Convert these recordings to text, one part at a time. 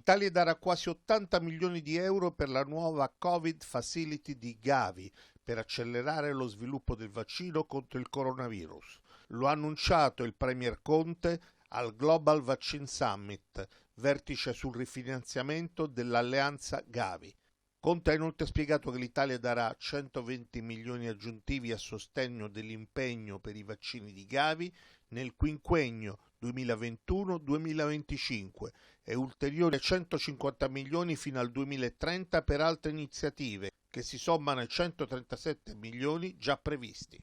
L'Italia darà quasi 80 milioni di euro per la nuova Covid Facility di Gavi per accelerare lo sviluppo del vaccino contro il coronavirus. Lo ha annunciato il Premier Conte al Global Vaccine Summit, vertice sul rifinanziamento dell'alleanza Gavi. Conte ha inoltre spiegato che l'Italia darà 120 milioni aggiuntivi a sostegno dell'impegno per i vaccini di Gavi nel quinquennio 2021-2025 e ulteriori 150 milioni fino al 2030 per altre iniziative, che si sommano ai 137 milioni già previsti.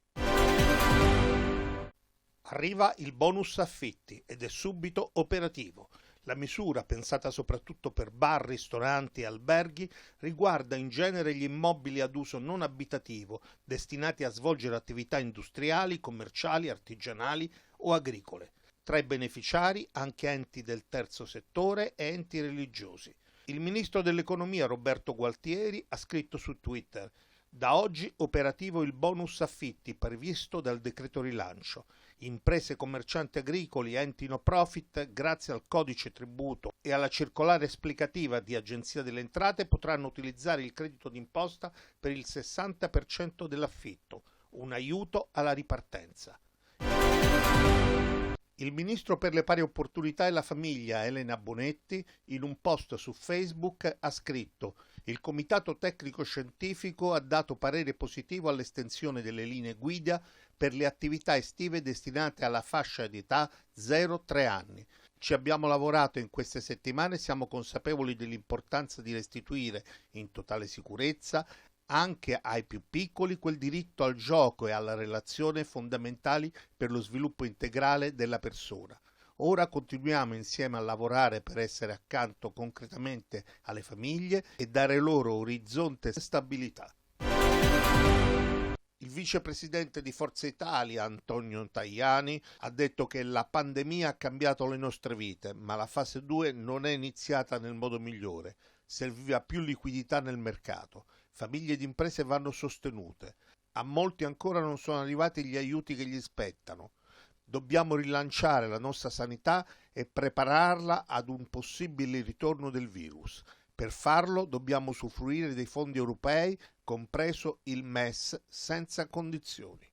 Arriva il bonus affitti ed è subito operativo. La misura, pensata soprattutto per bar, ristoranti e alberghi, riguarda in genere gli immobili ad uso non abitativo, destinati a svolgere attività industriali, commerciali, artigianali o agricole. Tra i beneficiari anche enti del terzo settore e enti religiosi. Il ministro dell'Economia Roberto Gualtieri ha scritto su Twitter: da oggi operativo il bonus affitti previsto dal decreto rilancio. Imprese, commercianti agricoli, enti no profit, grazie al codice tributo e alla circolare esplicativa di Agenzia delle Entrate, potranno utilizzare il credito d'imposta per il 60% dell'affitto, un aiuto alla ripartenza. Il ministro per le pari opportunità e la famiglia, Elena Bonetti, in un post su Facebook ha scritto: il Comitato Tecnico Scientifico ha dato parere positivo all'estensione delle linee guida per le attività estive destinate alla fascia di età 0-3 anni. Ci abbiamo lavorato in queste settimane e siamo consapevoli dell'importanza di restituire in totale sicurezza anche ai più piccoli quel diritto al gioco e alla relazione fondamentali per lo sviluppo integrale della persona. Ora continuiamo insieme a lavorare per essere accanto concretamente alle famiglie e dare loro orizzonte e stabilità. Il vicepresidente di Forza Italia, Antonio Tajani, ha detto che la pandemia ha cambiato le nostre vite, ma la fase 2 non è iniziata nel modo migliore. Serviva più liquidità nel mercato. Famiglie ed imprese vanno sostenute. A molti ancora non sono arrivati gli aiuti che gli spettano. Dobbiamo rilanciare la nostra sanità e prepararla ad un possibile ritorno del virus. Per farlo dobbiamo usufruire dei fondi europei, compreso il MES, senza condizioni.